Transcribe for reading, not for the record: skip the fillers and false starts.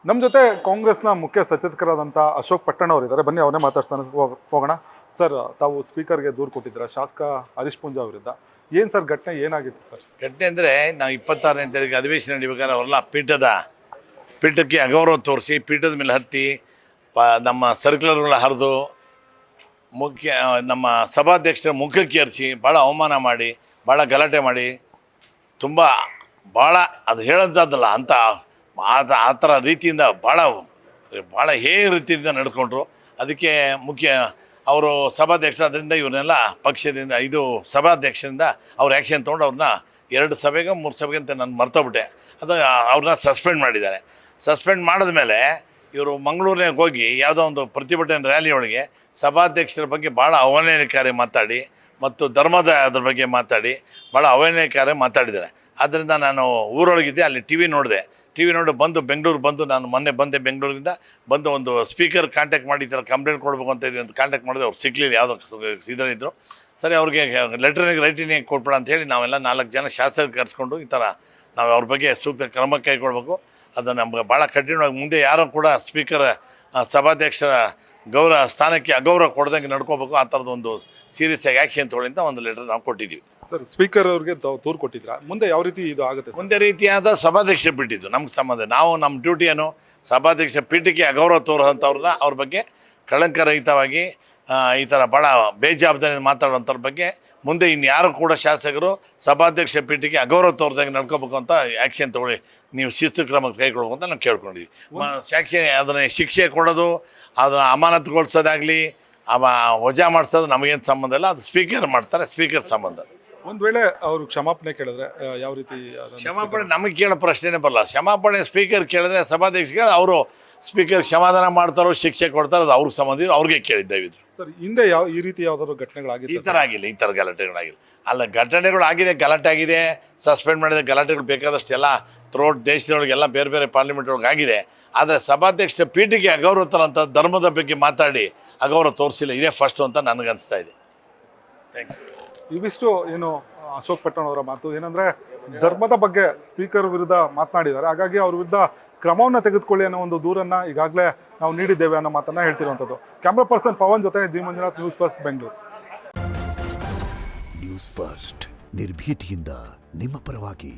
ನಮ್ಮ ಜೊತೆ ಕಾಂಗ್ರೆಸ್ನ ಮುಖ್ಯ ಸಚೇತಕರಾದಂಥ ಅಶೋಕ್ ಪಟ್ಟಣ ಅವರಿದ್ದಾರೆ. ಬನ್ನಿ ಅವರೇ ಮಾತಾಡ್ತಾನೆ ಹೋಗೋಣ. ಸರ್, ತಾವು ಸ್ಪೀಕರ್ಗೆ ದೂರು ಕೊಟ್ಟಿದ್ದೀರಾ ಶಾಸಕ ಹರೀಶ್ ಪೂಂಜಾ ಅವರಿಂದ. ಏನು ಸರ್ ಘಟನೆ ಏನಾಗಿತ್ತು ಸರ್? ಘಟನೆ ಅಂದರೆ ನಾವು 26ನೇ ತಾರೀಕು ಅಧಿವೇಶನ ನಡಿಬೇಕಾದ್ರೆ ಅವರೆಲ್ಲ ಪೀಠಕ್ಕೆ ಅಗೌರವ ತೋರಿಸಿ ಪೀಠದ ಮೇಲೆ ಹತ್ತಿ ನಮ್ಮ ಸರ್ಕ್ಯುಲರ್ಗಳ ಹರಿದು ನಮ್ಮ ಸಭಾಧ್ಯಕ್ಷರ ಮುಖಕ್ಕೆ ಏರಿಸಿ ಭಾಳ ಅವಮಾನ ಮಾಡಿ ಭಾಳ ಗಲಾಟೆ ಮಾಡಿ ಭಾಳ ಅದು ಹೇಳೋದಲ್ಲ ಅಂತ ಆ ಥರ ರೀತಿಯಿಂದ ಭಾಳ ರೀತಿಯಿಂದ ನಡ್ಕೊಂಡ್ರು. ಅದಕ್ಕೆ ಅವರು ಸಭಾಧ್ಯಕ್ಷರು ಅದರಿಂದ ಇವನ್ನೆಲ್ಲ ಪಕ್ಷದಿಂದ ಸಭಾಧ್ಯಕ್ಷರಿಂದ ಅವ್ರು ಆ್ಯಕ್ಷನ್ ತೊಗೊಂಡು ಅವ್ರನ್ನ 2 ಸಭೆಗೆ 3 ಸಭೆಗೆ ಅಂತ ನಾನು ಮರ್ತೋಗ್ಬಿಟ್ಟೆ. ಅವ್ರನ್ನ ಸಸ್ಪೆಂಡ್ ಮಾಡಿದ್ದಾರೆ. ಸಸ್ಪೆಂಡ್ ಮಾಡಿದ್ಮೇಲೆ ಇವರು ಮಂಗಳೂರಿನಾಗ ಹೋಗಿ ಯಾವುದೋ ಒಂದು ಪ್ರತಿಭಟನೆ ರ್ಯಾಲಿ ಒಳಗೆ ಸಭಾಧ್ಯಕ್ಷರ ಬಗ್ಗೆ ಭಾಳ ಅವಹೇಳನಕಾರಿ ಮಾತಾಡಿ ಮತ್ತು ಧರ್ಮದ ಅದ್ರ ಬಗ್ಗೆ ಮಾತಾಡಿ ಭಾಳ ಅವಹೇಳನಕಾರಿ ಮಾತಾಡಿದ್ದಾರೆ. ಆದ್ದರಿಂದ ನಾನು ಊರೊಳಗಿದ್ದೆ, ಅಲ್ಲಿ ಟಿ ವಿ ನೋಡಿ ಬೆಂಗಳೂರು ಬಂದು ನಾನು ಮೊನ್ನೆ ಬಂದೆ. ಬೆಂಗಳೂರಿಂದ ಬಂದು ಒಂದು ಸ್ಪೀಕರ್ ಕಾಂಟ್ಯಾಕ್ಟ್ ಮಾಡಿ ಈ ಥರ ಕಂಪ್ಲೇಂಟ್ ಕೊಡಬೇಕು ಅಂತ ಇದ್ವಿ ಅಂತ ಕಾಂಟ್ಯಾಕ್ಟ್ ಮಾಡಿದೆ. ಅವ್ರು ಸಿಕ್ಕಲಿಲ್ಲ, ಯಾವುದೋ ಇದರಿದ್ದರು. ಸರಿ, ಅವ್ರಿಗೆ ರೈಟಿಂಗ್ ಕೊಟ್ಬಿಡ ಅಂತ ಹೇಳಿ ನಾವೆಲ್ಲ 4 ಜನ ಶಾಸಕರು ಕರೆಸ್ಕೊಂಡು ಈ ಥರ ನಾವು ಅವ್ರ ಬಗ್ಗೆ ಸೂಕ್ತ ಕ್ರಮ ಕೈಗೊಳ್ಬೇಕು. ಅದು ನಮ್ಗೆ ಭಾಳ ಕಠಿಣವಾಗಿ ಮುಂದೆ ಯಾರೂ ಕೂಡ ಸ್ಪೀಕರ್ ಸಭಾಧ್ಯಕ್ಷರ ಸ್ಥಾನಕ್ಕೆ ಅಗೌರವ ಕೊಡ್ದಂಗೆ ನಡ್ಕೋಬೇಕು. ಆ ಥರದೊಂದು ಸೀರಿಯಸ್ ಆಗಿ ಆ್ಯಕ್ಷನ್ ತೊಗೊಳ್ಳಿ ಅಂತ ಒಂದು ಲೆಟರ್ ನಾವು ಕೊಟ್ಟಿದ್ದೀವಿ. ಸರ್, ಸ್ಪೀಕರ್ ಅವ್ರಿಗೆ ದೂರು ಕೊಟ್ಟಿದ್ರಾ? ಮುಂದೆ ಯಾವ ರೀತಿ ಇದು ಆಗುತ್ತೆ? ಮುಂದೆ ರೀತಿಯಾದ ಸಭಾಧ್ಯಕ್ಷರು ಬಿಟ್ಟಿದ್ದು ನಮ್ಗೆ ಸಂಬಂಧ. ನಾವು ನಮ್ಮ ಡ್ಯೂಟಿಯನ್ನು ಸಭಾಧ್ಯಕ್ಷ ಪೀಠಕ್ಕೆ ಅಗೌರವ ತೋರುವಂಥವ್ರನ್ನ ಅವ್ರ ಬಗ್ಗೆ ಕಳಂಕರಹಿತವಾಗಿ ಈ ಥರ ಭಾಳ ಬೇಜವಾಬ್ದಾರಿ ಮಾತಾಡುವಂಥವ್ರ ಬಗ್ಗೆ ಮುಂದೆ ಇನ್ಯಾರು ಕೂಡ ಶಾಸಕರು ಸಭಾಧ್ಯಕ್ಷ ಪೀಠಕ್ಕೆ ಅಗೌರವ ತೋರ್ದಂಗೆ ನಡ್ಕೋಬೇಕು ಅಂತ ಆ್ಯಕ್ಷನ್ ತೊಗೊಳ್ಳಿ, ನೀವು ಶಿಸ್ತು ಕ್ರಮಕ್ಕೆ ಕೈಗೊಳ್ಬೇಕು ಅಂತ ನಾವು ಕೇಳ್ಕೊಂಡಿದ್ವಿ. ಅದನ್ನು ಶಿಕ್ಷೆ ಕೊಡೋದು, ಅದನ್ನು ಅಮಾನತುಗೊಳಿಸೋದಾಗಲಿ ವಜಾ ಮಾಡಿಸೋದು ನಮಗೇನು ಸಂಬಂಧ ಇಲ್ಲ. ಅದು ಸ್ಪೀಕರ್ ಮಾಡ್ತಾರೆ, ಸ್ಪೀಕರ್ ಸಂಬಂಧ. ಒಂದು ವೇಳೆ ಅವರು ಕ್ಷಮಾಪಣೆ ಕೇಳಿದ್ರೆ ಯಾವ ರೀತಿ? ಕ್ಷಮಾಪಣೆ ನಮಗೆ ಕೇಳೋ ಪ್ರಶ್ನೆನೇ ಬರಲ್ಲ. ಕ್ಷಮಾಪಣೆ ಸ್ಪೀಕರ್ ಕೇಳಿದ್ರೆ ಸಭಾಧ್ಯಕ್ಷ ಕೇಳಿ ಅವರು ಸ್ಪೀಕರ್ ಕ್ಷಮಾದಾನ ಮಾಡ್ತಾರೋ ಶಿಕ್ಷೆ ಕೊಡ್ತಾರೋ ಅದು ಅವ್ರಿಗೆ ಸಂಬಂಧ, ಅವ್ರಿಗೆ ಕೇಳಿದ್ದಾವಿದ್ರು. ಸರ್, ಹಿಂದೆ ಈ ರೀತಿ ಯಾವ್ದಾದ್ರು ಘಟನೆಗಳಾಗಿದೆ? ಈ ಥರ ಗಲಾಟೆಗಳಾಗಿಲ್ಲ. ಗಲಾಟೆ ಆಗಿದೆ, ಸಸ್ಪೆಂಡ್ ಮಾಡಿದ ಗಲಾಟೆಗಳು ಬೇಕಾದಷ್ಟು ಎಲ್ಲ ಥ್ರೂಔಟ್ ದೇಶದೊಳಗೆಲ್ಲ ಬೇರೆ ಬೇರೆ ಪಾರ್ಲಿಮೆಂಟ್ ಒಳಗೆ ಆಗಿದೆ. ಆದರೆ ಸಭಾಧ್ಯಕ್ಷ ಪೀಠಿಗೆ ಅಗೌರವ ತರಂಥ ಧರ್ಮದ ಬಗ್ಗೆ ಮಾತಾಡಿ ಅಗೌರವ ತೋರಿಸಿಲ್ಲ, ಇದೇ ಫಸ್ಟು ಅಂತ ನನಗನ್ನಿಸ್ತಾ ಇದೆ. Thank you. ಇವಿಷ್ಟು ಏನು ಅಶೋಕ್ ಪಟ್ಟಣ ಅವರ ಮಾತು. ಏನಂದರೆ ಧರ್ಮದ ಬಗ್ಗೆ ಸ್ಪೀಕರ್ ವಿರುದ್ಧ ಮಾತನಾಡಿದ್ದಾರೆ, ಹಾಗಾಗಿ ಅವ್ರ ವಿರುದ್ಧ ಕ್ರಮವನ್ನು ತೆಗೆದುಕೊಳ್ಳಿ ಅನ್ನೋ ಒಂದು ದೂರನ್ನು ಈಗಾಗಲೇ ನಾವು ನೀಡಿದ್ದೇವೆ ಅನ್ನೋ ಮಾತನ್ನು ಹೇಳ್ತಿರುವಂಥದ್ದು. ಕ್ಯಾಮ್ರಾ ಪರ್ಸನ್ ಪವನ್ ಜೊತೆ G Manjunath, news first, Bengaluru. News first ನಿರ್ಭೀತಿಯಿಂದ ನಿಮ್ಮ ಪರವಾಗಿ.